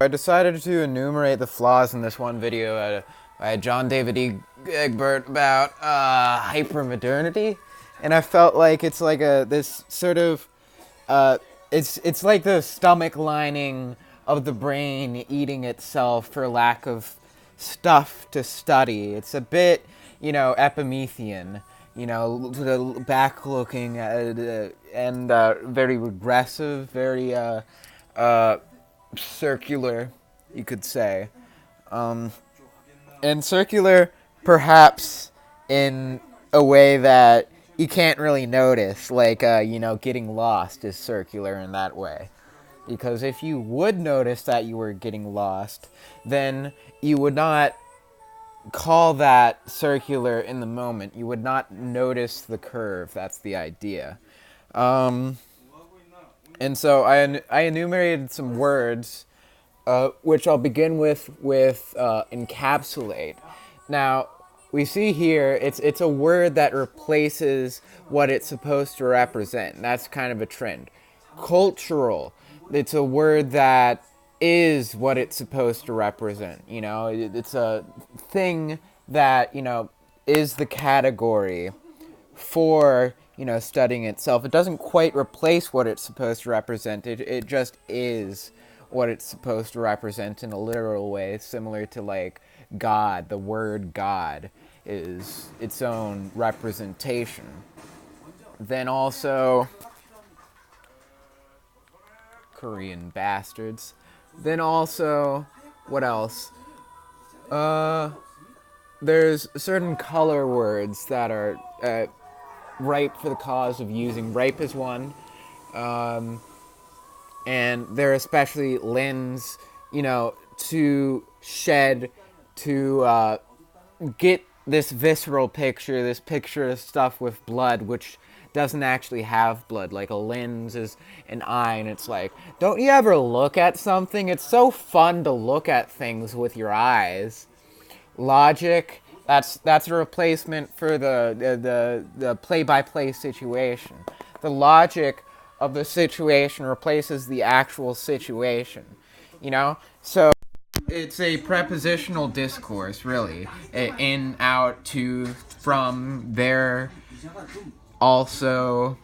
I decided to enumerate the flaws in this one video by John David Egbert about hypermodernity, and I felt like it's like this sort of it's like the stomach lining of the brain eating itself for lack of stuff to study. It's a bit, Epimethean, back looking and very regressive, very circular, you could say. And circular, perhaps, in a way that you can't really notice, like, getting lost is circular in that way. Because if you would notice that you were getting lost, then you would not call that circular in the moment. You would not notice the curve. That's the idea. And so I enumerated some words, which I'll begin with encapsulate. Now, we see here it's a word that replaces what it's supposed to represent. That's kind of a trend. Cultural. It's a word that is what it's supposed to represent. It's a thing that, is the category for, studying itself. It doesn't quite replace what it's supposed to represent. It just is what it's supposed to represent in a literal way, similar to, like, God. The word God is its own representation. Then also, Korean bastards. Then also, what else? There's certain color words that are ripe for the cause of using. Ripe is one. And they're especially lens, to shed, to get this visceral picture, this picture of stuff with blood, which doesn't actually have blood. Like a lens is an eye, and it's like, don't you ever look at something? It's so fun to look at things with your eyes. Logic, that's a replacement for the play-by-play situation. The logic of the situation replaces the actual situation, So it's a prepositional discourse, really. In, out, to, from, there, also,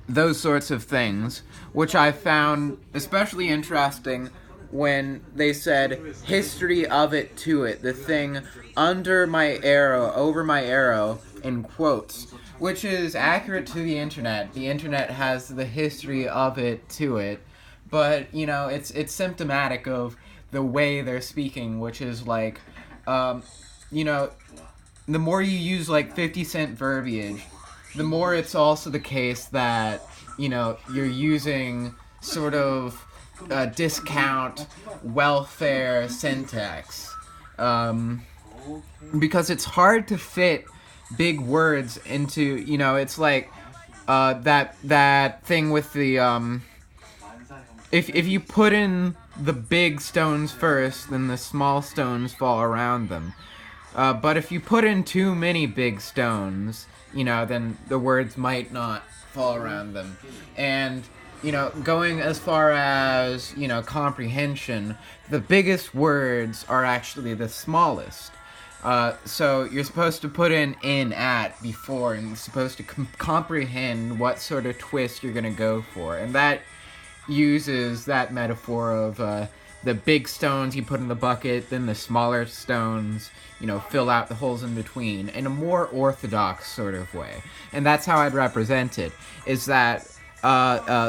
those sorts of things, which I found especially interesting when they said history of it to it, the thing under my arrow, over my arrow, in quotes, which is accurate to the internet. The internet has the history of it to it, but, it's symptomatic of the way they're speaking, which is like, the more you use, like, 50-cent verbiage, the more it's also the case that, you're using sort of discount welfare syntax. Because it's hard to fit big words into, it's like that thing with the, if you put in the big stones first, then the small stones fall around them. But if you put in too many big stones, then the words might not fall around them. And, going as far as, comprehension, the biggest words are actually the smallest. So you're supposed to put in, at, before, and you're supposed to comprehend what sort of twist you're going to go for. And that uses that metaphor of the big stones you put in the bucket, then the smaller stones, fill out the holes in between, in a more orthodox sort of way. And that's how I'd represent it, is that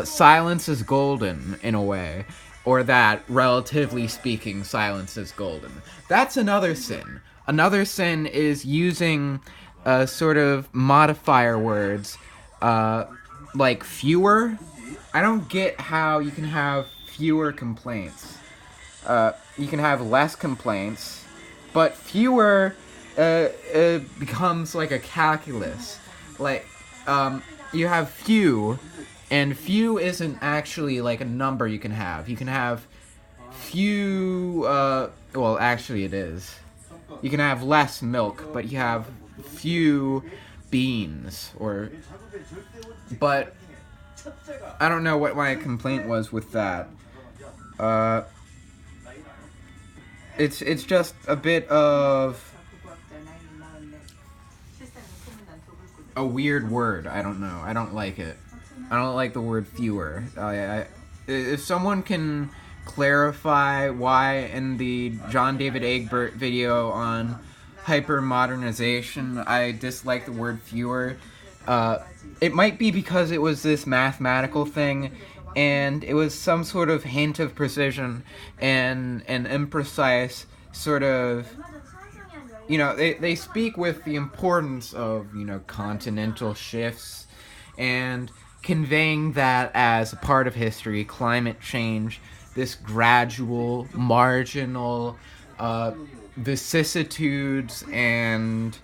silence is golden, in a way, or that, relatively speaking, silence is golden. That's another sin. Another sin is using sort of modifier words, like fewer. I don't get how you can have fewer complaints. You can have less complaints, but fewer becomes like a calculus. Like, you have few, and few isn't actually like a number you can have. You can have few, well, actually it is. You can have less milk, but you have few beans, but I don't know what my complaint was with that. it's just a bit of a weird word. I don't know. I don't like it. I don't like the word fewer. If someone can clarify why in the John David Egbert video on hypermodernization I dislike the word fewer, it might be because it was this mathematical thing and it was some sort of hint of precision and an imprecise sort of, they speak with the importance of, continental shifts and conveying that as a part of history, climate change, this gradual, marginal vicissitudes and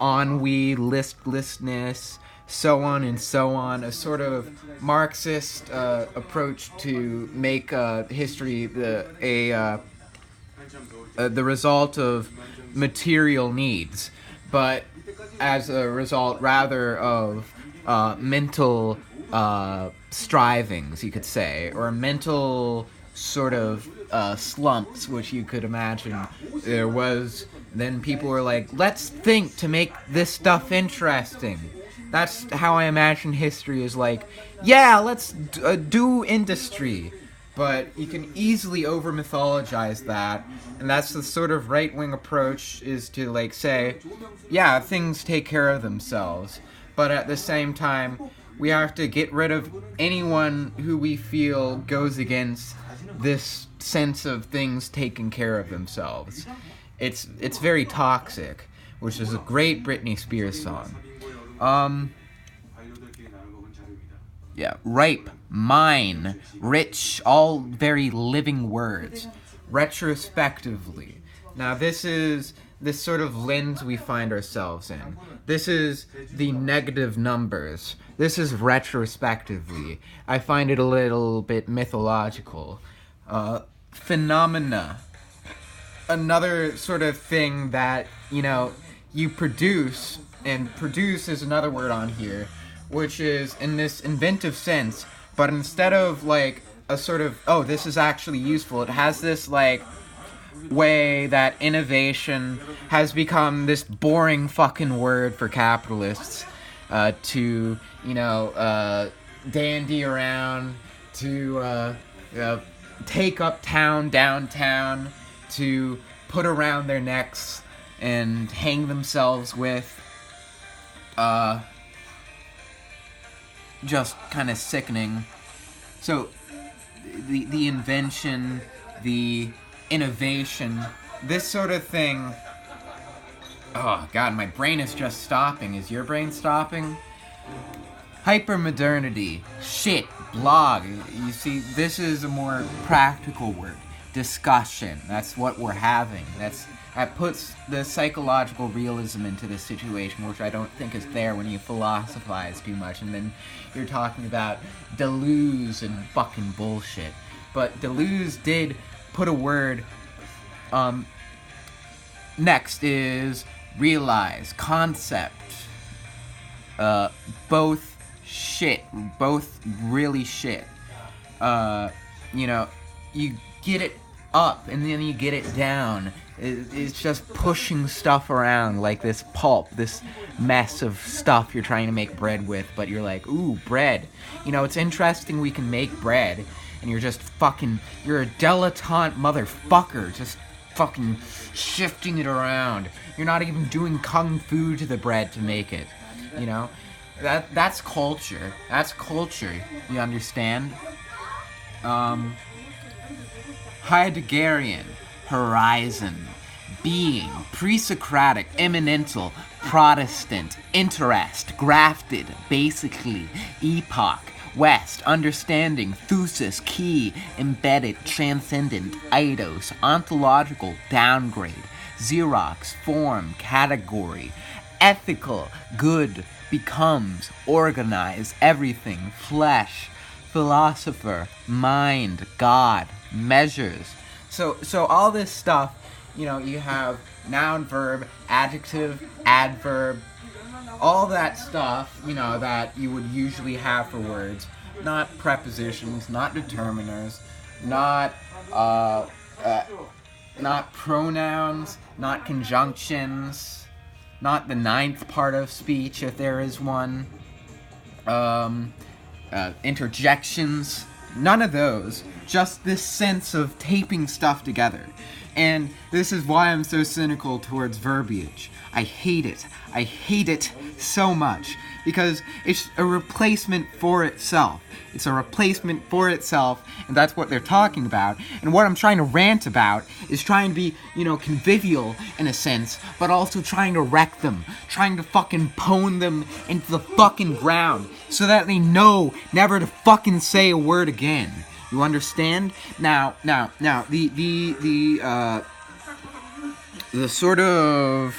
ennui, listlessness, so on and so on, a sort of Marxist approach to make history the result of material needs, but as a result rather of mental strivings, you could say, or mental sort of slumps, which you could imagine there was. Then people were like, let's think to make this stuff interesting. That's how I imagine history is like, yeah, let's do industry. But you can easily over-mythologize that, and that's the sort of right-wing approach, is to, say, yeah, things take care of themselves. But at the same time, we have to get rid of anyone who we feel goes against this sense of things taking care of themselves. It's very toxic, which is a great Britney Spears song. Yeah, ripe, mine, rich, all very living words. Retrospectively. Now this is this sort of lens we find ourselves in. This is the negative numbers. This is retrospectively. I find it a little bit mythological. Phenomena. Another sort of thing that, you produce, and produce is another word on here, which is in this inventive sense, but instead of a sort of, oh, this is actually useful, it has this way that innovation has become this boring fucking word for capitalists to, dandy around, to take uptown, downtown, to put around their necks and hang themselves with. Just kind of sickening. So, the invention, the innovation, this sort of thing. Oh god, my brain is just stopping. Is your brain stopping? Hypermodernity, shit, blog. You see, this is a more practical word. Discussion. That's what we're having. That puts the psychological realism into this situation, which I don't think is there when you philosophize too much, and then you're talking about Deleuze and fucking bullshit. But Deleuze did put a word. Next is realize, concept. Both shit. Both really shit. You get it up and then you get it down. It's just pushing stuff around like this pulp, this mess of stuff you're trying to make bread with, but you're like, ooh, bread. It's interesting we can make bread, and you're just you're a dilettante motherfucker, just fucking shifting it around. You're not even doing kung fu to the bread to make it, That's culture. That's culture, you understand? Heideggerian, horizon, being, pre-Socratic, eminental, Protestant, interest, grafted, basically, epoch, west, understanding, thusis, key, embedded, transcendent, eidos, ontological, downgrade, xerox, form, category, ethical, good, becomes, organize, everything, flesh, philosopher, mind, God, measures. So all this stuff, you have noun, verb, adjective, adverb, all that stuff, that you would usually have for words, not prepositions, not determiners, not not pronouns, not conjunctions, not the ninth part of speech if there is one, interjections, none of those. Just this sense of taping stuff together. And this is why I'm so cynical towards verbiage. I hate it. I hate it so much. Because it's a replacement for itself. It's a replacement for itself, and that's what they're talking about. And what I'm trying to rant about is trying to be, convivial in a sense, but also trying to wreck them. Trying to fucking pwn them into the fucking ground so that they know never to fucking say a word again. You understand? Now, the sort of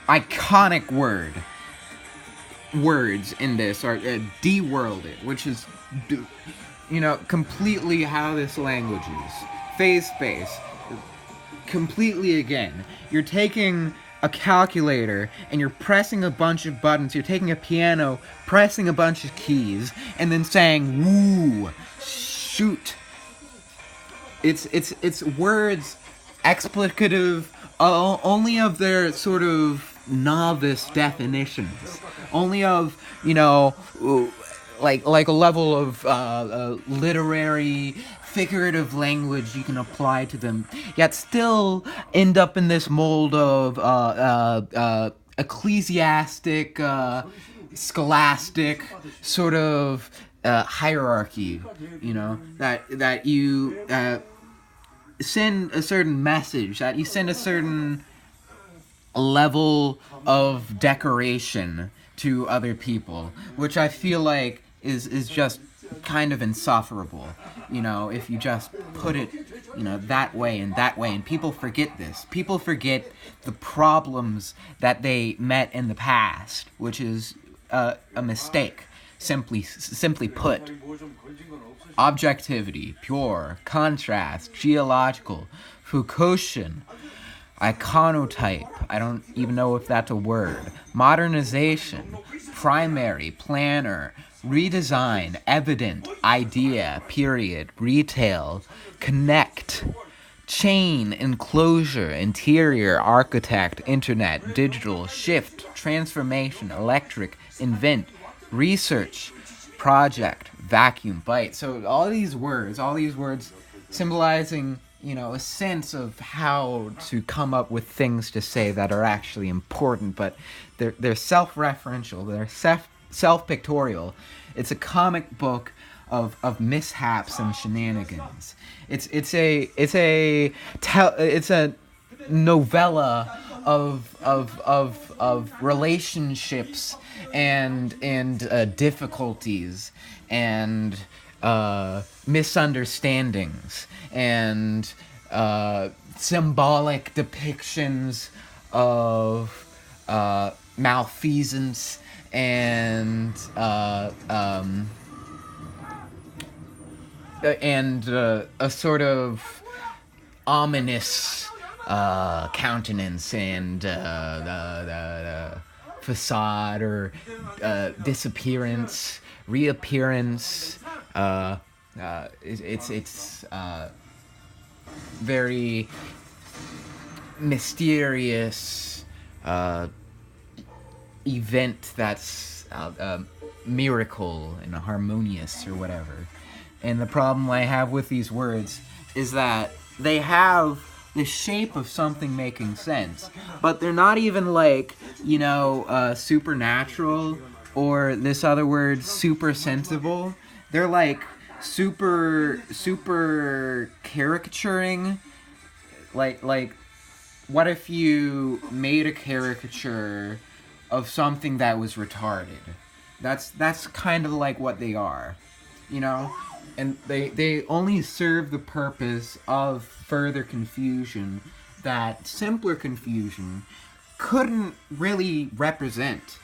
iconic words in this are de-worlded, which is, completely how this language is. Phase space. Completely again. You're taking a calculator and you're pressing a bunch of buttons. You're taking a piano, pressing a bunch of keys, and then saying, woo, shoot. It's words explicative only of their sort of novice definitions, only of like a level of literary figurative language you can apply to them, yet still end up in this mold of ecclesiastic, scholastic sort of hierarchy. That you send a certain message, that you send a certain level of decoration to other people, which I feel like is just kind of insufferable, if you just put it, that way, and people forget this. People forget the problems that they met in the past, which is a mistake, simply put. Objectivity, pure, contrast, geological, Foucaultian, iconotype, I don't even know if that's a word, modernization, primary, planner, redesign, evident, idea, period, retail, connect, chain, enclosure, interior, architect, internet, digital, shift, transformation, electric, invent, research, project, vacuum, bite. So all these words symbolizing, a sense of how to come up with things to say that are actually important, but they're self-referential, they're self-pictorial. It's a comic book of mishaps and shenanigans. It's a novella of relationships and difficulties and misunderstandings and symbolic depictions of malfeasance and a sort of ominous countenance and facade or disappearance, reappearance. It's very mysterious event that's a miracle and harmonious or whatever. And the problem I have with these words is that they have the shape of something making sense, but they're not even like, supernatural or this other word, super sensible. They're like super caricaturing. Like what if you made a caricature of something that was retarded? That's kind of like what they are, and they only serve the purpose of further confusion that simpler confusion couldn't really represent.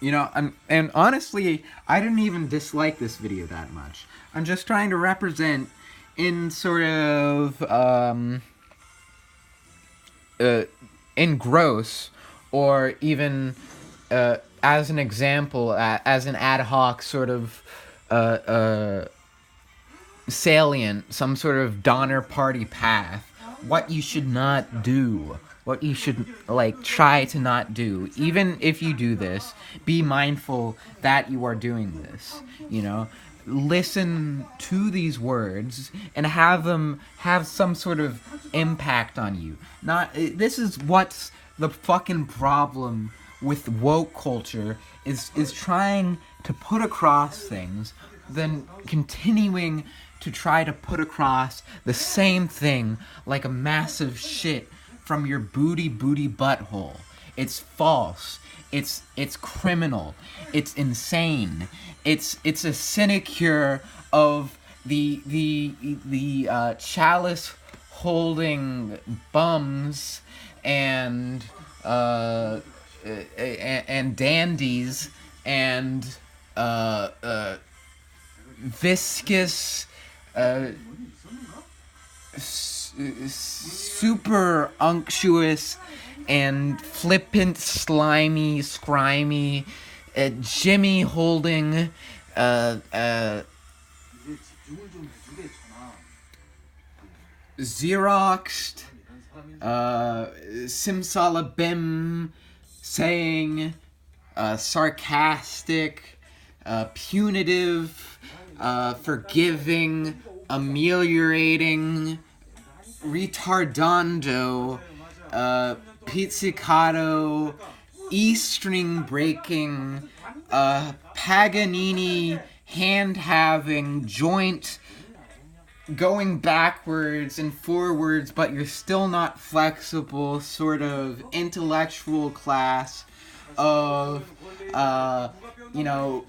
And honestly, I didn't even dislike this video that much. I'm just trying to represent in sort of in gross, or even as an example, as an ad hoc sort of salient, some sort of Donner Party path, what you should not do, what you should, like, try to not do. Even if you do this, be mindful that you are doing this, you know? Listen to these words and have them have some sort of impact on you. This is what's the fucking problem with woke culture, is trying to put across things, then continuing to try to put across the same thing like a massive shit from your booty butthole. It's false. It's criminal. It's insane. It's a sinecure of the chalice holding bums and dandies and viscous super unctuous and flippant, slimy, scrimey, Jimmy holding, Xeroxed, simsalabim, saying, sarcastic, punitive, forgiving, ameliorating, retardando, pizzicato, E-string breaking, Paganini hand-having, joint going backwards and forwards, but you're still not flexible, sort of intellectual class of,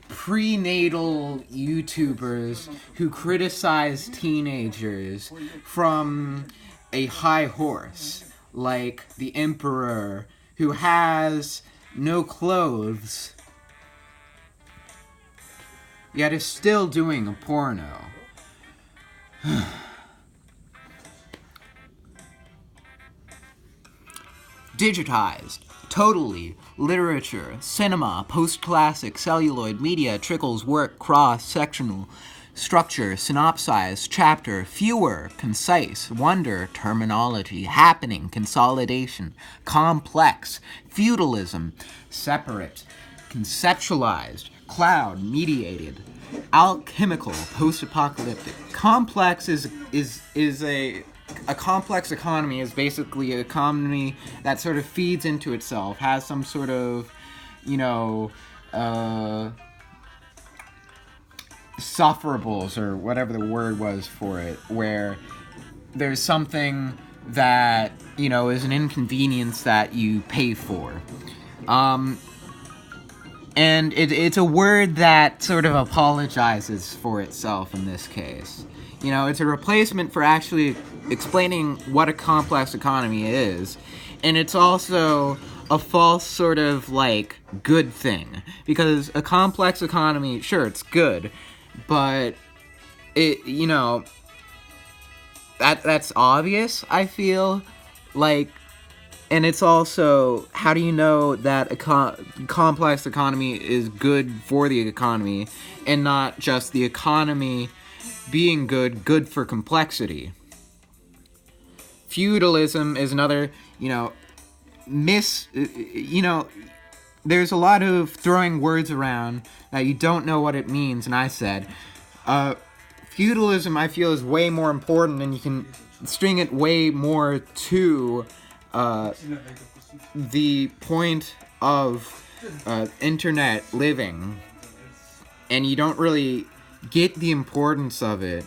prenatal YouTubers who criticize teenagers from a high horse, like the Emperor, who has no clothes, yet is still doing a porno. Digitized. Totally. Literature, cinema, post-classic, celluloid, media, trickles, work, cross-sectional, structure, synopsize, chapter, fewer, concise, wonder, terminology, happening, consolidation, complex, feudalism, separate, conceptualized, cloud, mediated, alchemical, post-apocalyptic. Complex is a complex economy is basically an economy that sort of feeds into itself, has some sort of, sufferables, or whatever the word was for it, where there's something that, is an inconvenience that you pay for. And it's a word that sort of apologizes for itself in this case. It's a replacement for actually explaining what a complex economy is, and it's also a false sort of, good thing. Because a complex economy, sure, it's good, but it, that's obvious, I feel. And it's also, how do you know that a complex economy is good for the economy, and not just the economy being good for complexity? Feudalism is another, there's a lot of throwing words around that you don't know what it means, and I said, feudalism, I feel, is way more important, and you can string it way more to the point of internet living, and you don't really get the importance of it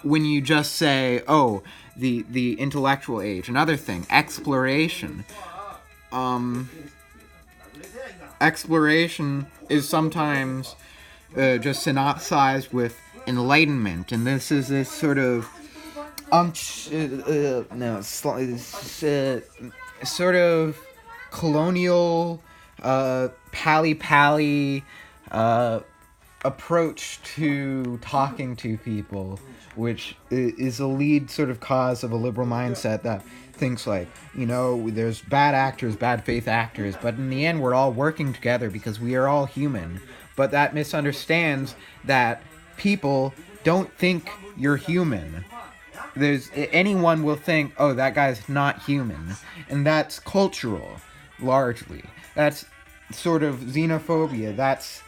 when you just say, oh, the intellectual age. Another thing, exploration. Exploration is sometimes just synopsized with enlightenment, and this is this sort of sort of colonial, pally approach to talking to people, which is a lead sort of cause of a liberal mindset that thinks there's bad actors, bad faith actors, but in the end we're all working together because we are all human. But that misunderstands that people don't think you're human. Anyone will think, oh, that guy's not human, and that's cultural, largely. That's sort of xenophobia. That's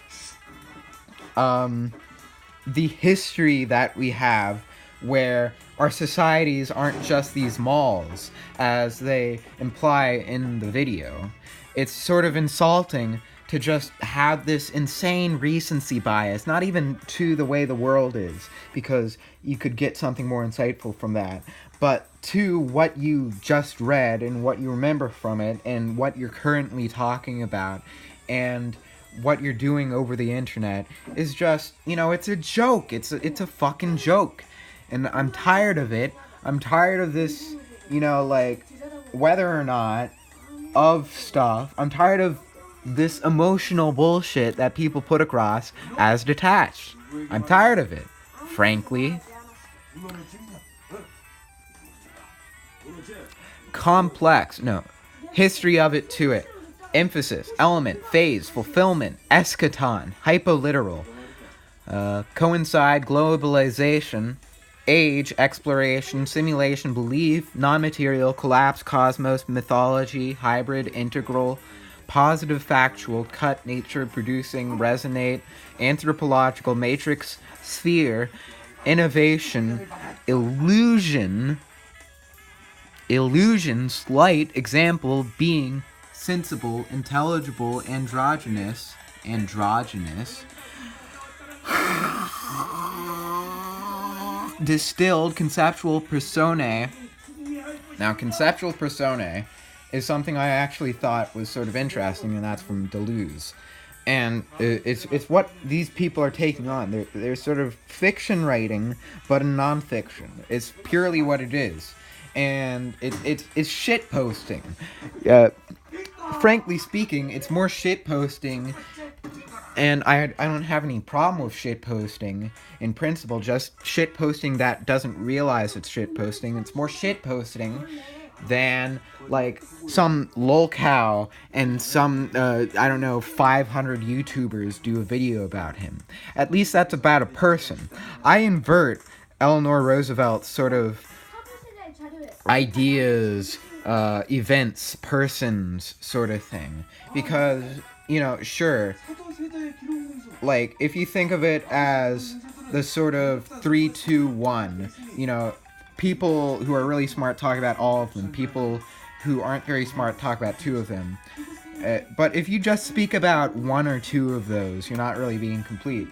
the history that we have, where our societies aren't just these malls, as they imply in the video. It's sort of insulting to just have this insane recency bias, not even to the way the world is, because you could get something more insightful from that, but to what you just read and what you remember from it and what you're currently talking about and what you're doing over the internet is just, it's a joke. It's a fucking joke. And I'm tired of it. I'm tired of this, whether or not of stuff. I'm tired of this emotional bullshit that people put across as detached. I'm tired of it, frankly. Complex, no. History of it to it. Emphasis, element, phase, fulfillment, eschaton, hypoliteral. Coincide, globalization, age, exploration, simulation, belief, non-material, collapse, cosmos, mythology, hybrid, integral, positive, factual, cut, nature, producing, resonate, anthropological, matrix, sphere, innovation, illusion, slight, example, being, sensible, intelligible, androgynous, distilled, conceptual, personae. Now, conceptual personae is something I actually thought was sort of interesting, and that's from Deleuze. And it's what these people are taking on. They're sort of fiction writing, but in nonfiction. It's purely what it is. And it's shit posting. Frankly speaking, it's more shit posting, and I don't have any problem with shit posting in principle. Just shit posting that doesn't realize it's shit posting. It's more shit posting than some lolcow and some 500 YouTubers do a video about him. At least that's about a person. I invert Eleanor Roosevelt's sort of ideas, events, persons sort of thing, because sure, if you think of it as the sort of 3, 2, 1, people who are really smart talk about all of them, people who aren't very smart talk about 2 of them, but if you just speak about 1 or 2 of those, you're not really being complete,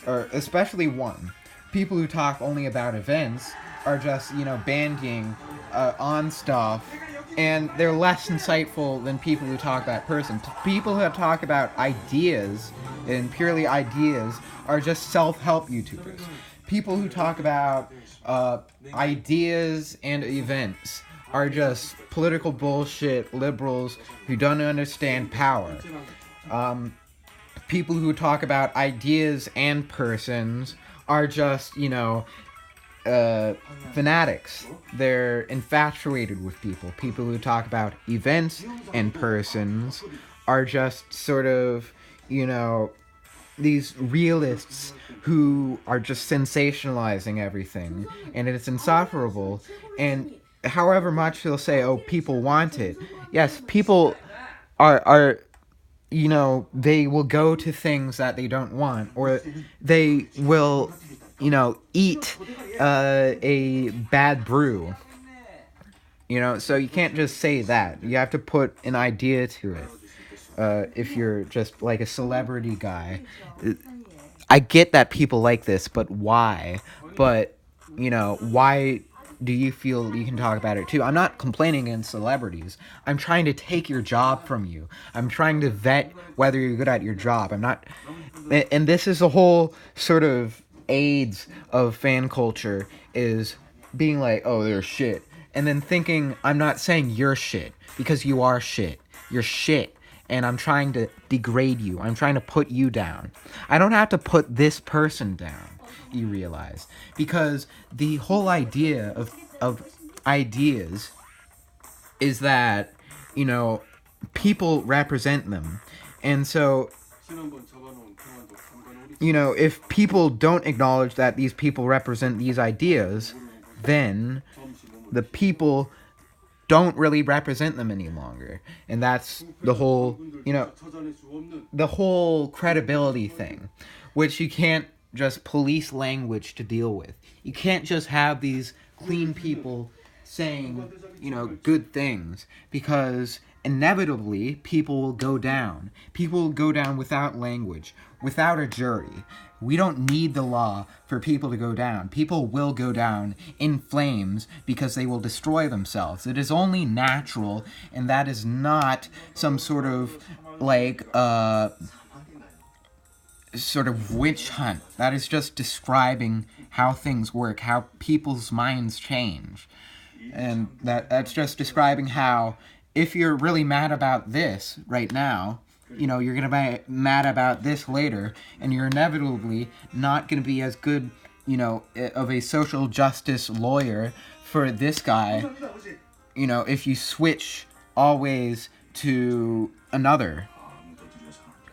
or especially 1. People who talk only about events are just bandying on stuff, and they're less insightful than people who talk about person. People who talk about ideas, and purely ideas, are just self-help YouTubers. People who talk about ideas and events are just political bullshit liberals who don't understand power. People who talk about ideas and persons are just, fanatics. They're infatuated with people. People who talk about events and persons are just sort of, these realists who are just sensationalizing everything, and it's insufferable. And however much they'll say, oh, people want it. Yes, people are they will go to things that they don't want, or they will eat a bad brew. So you can't just say that. You have to put an idea to it. If you're just like a celebrity guy, I get that people like this, but why? But, why do you feel you can talk about it too? I'm not complaining against celebrities. I'm trying to take your job from you. I'm trying to vet whether you're good at your job. I'm not... And this is a whole sort of AIDS of fan culture, is being like, oh, they're shit. And then thinking, I'm not saying you're shit, because you are shit. You're shit. And I'm trying to degrade you. I'm trying to put you down. I don't have to put this person down, you realize. Because the whole idea of ideas is that, people represent them. And so if people don't acknowledge that these people represent these ideas, then the people don't really represent them any longer. And that's the whole, the whole credibility thing, which you can't just police language to deal with. You can't just have these clean people saying, good things, because inevitably people will go down. People will go down without language, without a jury. We don't need the law for people to go down. People will go down in flames because they will destroy themselves. It is only natural, and that is not some sort of sort of witch hunt. That is just describing how things work, how people's minds change. And that's just describing how, if you're really mad about this right now, you're going to be mad about this later, and you're inevitably not going to be as good, of a social justice lawyer for this guy, if you switch always to another.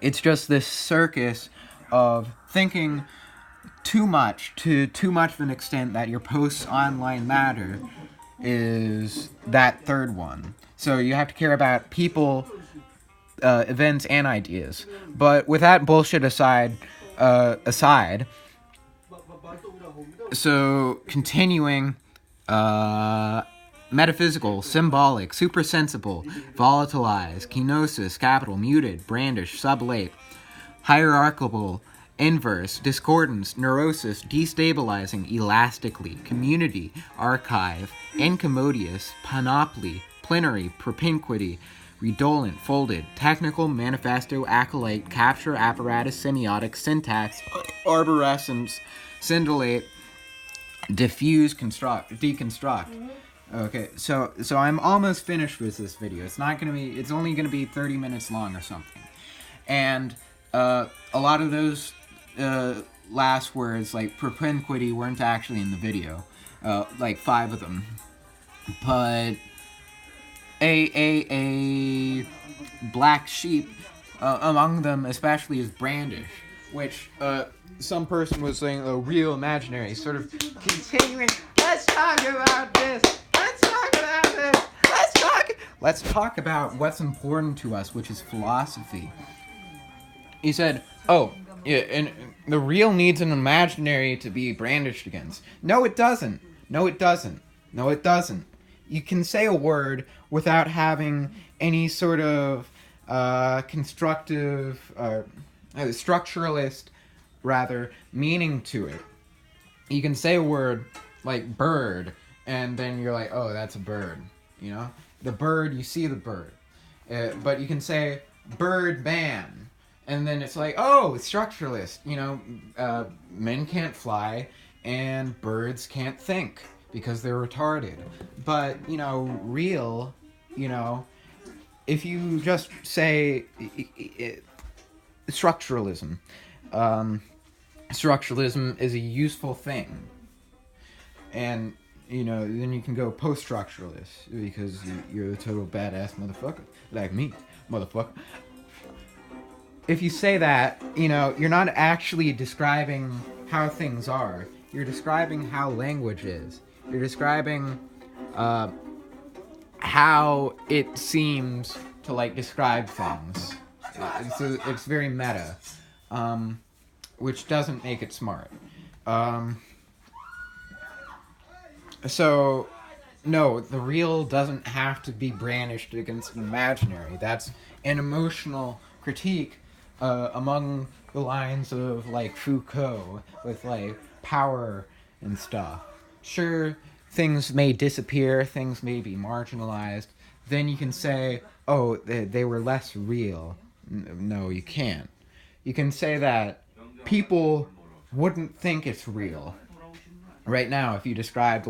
It's just this circus of thinking too much, to too much of an extent that your posts online matter is that third one. So you have to care about people, events, and ideas. But with that bullshit aside, so continuing, metaphysical, symbolic, supersensible, volatilized, kenosis, capital, muted, brandish, sublate, hierarchical, inverse, discordance, neurosis, destabilizing, elastically, community, archive, incommodious, panoply, plenary, propinquity, redolent, folded, technical, manifesto, acolyte, capture, apparatus, semiotic, syntax, arborescence, scintillate, diffuse, deconstruct. Okay, so I'm almost finished with this video. It's only gonna be 30 minutes long or something. And a lot of those last words, like propinquity, weren't actually in the video. Like 5 of them. But a black sheep among them especially is brandish, which some person was saying real imaginary, sort of continuing, let's talk about this, let's talk about what's important to us, which is philosophy. He said, yeah, and the real needs an imaginary to be brandished against. No, it doesn't. You can say a word without having any sort of constructive, structuralist, rather, meaning to it. You can say a word like bird, and then you're like, oh, that's a bird, The bird, you see the bird. But you can say bird man, and then it's like, oh, it's structuralist, men can't fly, and birds can't think, because they're retarded. But, real, if you just say structuralism, structuralism is a useful thing. And, then you can go post-structuralist, because you're a total badass motherfucker, like me, motherfucker. If you say that, you're not actually describing how things are. You're describing how language is. You're describing how it seems to, describe things. It's very meta, which doesn't make it smart. So, no, the real doesn't have to be brandished against an imaginary. That's an emotional critique among the lines of, Foucault, with, power and stuff. Sure, things may disappear, things may be marginalized. Then you can say, oh, they were less real. No, you can't. You can say that people wouldn't think it's real. Right now, if you described,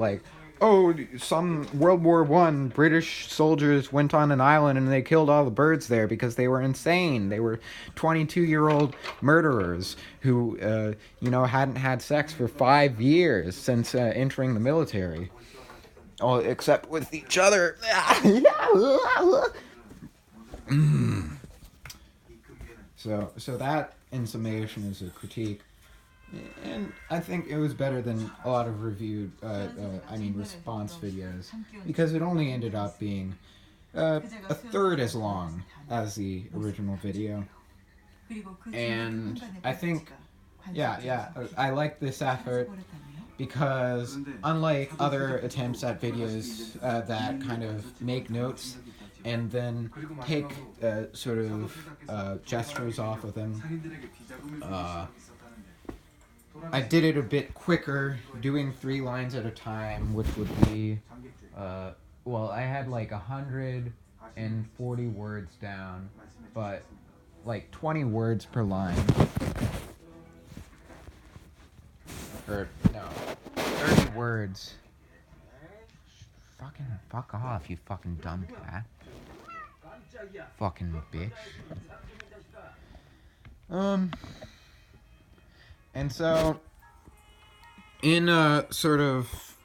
some World War I British soldiers went on an island and they killed all the birds there because they were insane. They were 22-year-old murderers who, hadn't had sex for 5 years since entering the military. Oh, except with each other. So that in summation, is a critique. And I think it was better than a lot of response videos, because it only ended up being a third as long as the original video. And I think, I like this effort because unlike other attempts at videos that kind of make notes and then take sort of gestures off of them, I did it a bit quicker, doing 3 lines at a time, which would be, well, I had like 140 words down, but like 20 words per line. Or, no, 30 words. Fucking fuck off, you fucking dumb cat. Fucking bitch. And so, in a sort of,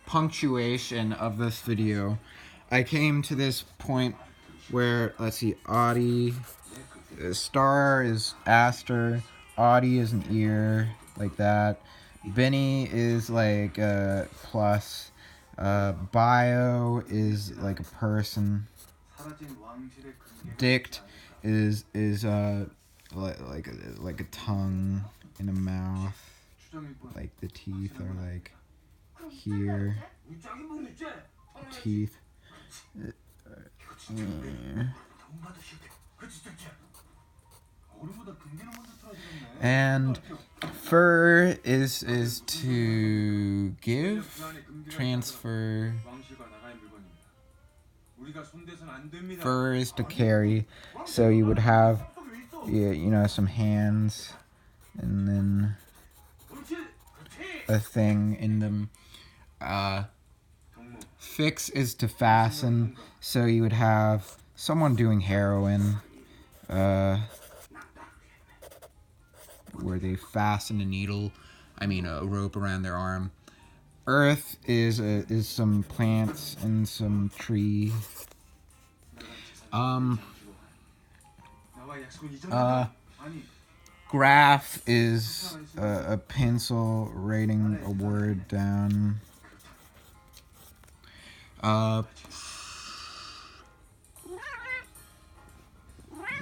punctuation of this video, I came to this point where, let's see, Audi, star is Aster, Audi is an ear, like that. Benny is like a plus, bio is like a person. Dict is like a tongue in a mouth, like the teeth are like here, teeth. And fur is to give, transfer. Fur is to carry, so you would have, some hands, and then a thing in them. Fix is to fasten, so you would have someone doing heroin, where they fasten a rope around their arm. Earth is some plants and some tree. Graph is a pencil writing a word down.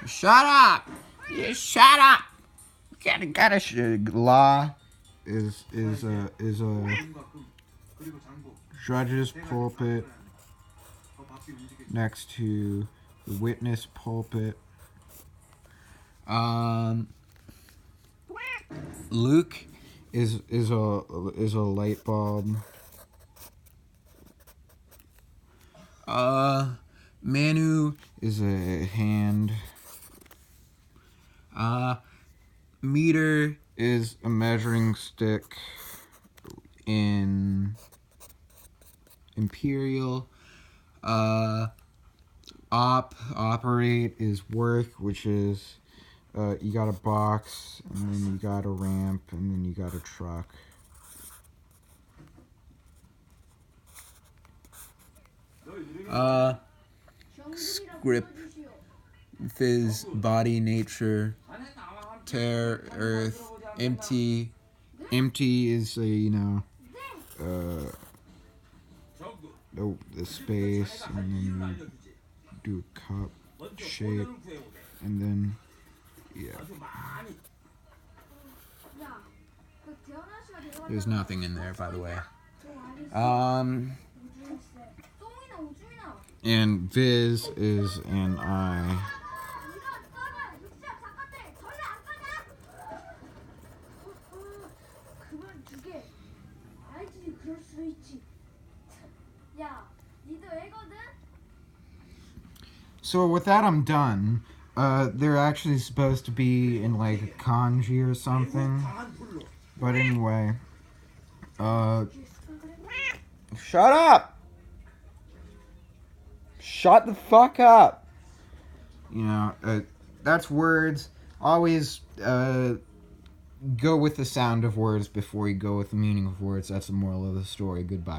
Shut up! You shut up! Law is a judge's pulpit next to the witness pulpit. Luke is a light bulb. Manu is a hand. Meter is a measuring stick in Imperial. Operate is work, which is you got a box, and then you got a ramp, and then you got a truck. Script is body, nature. Tear, earth. Empty is the space, and then you do a cup shape, and then there's nothing in there, by the way. And Viz is an eye. So with that, I'm done. They're actually supposed to be in like a kanji or something. But anyway, shut up! Shut the fuck up! That's words. Always go with the sound of words before you go with the meaning of words. That's the moral of the story. Goodbye.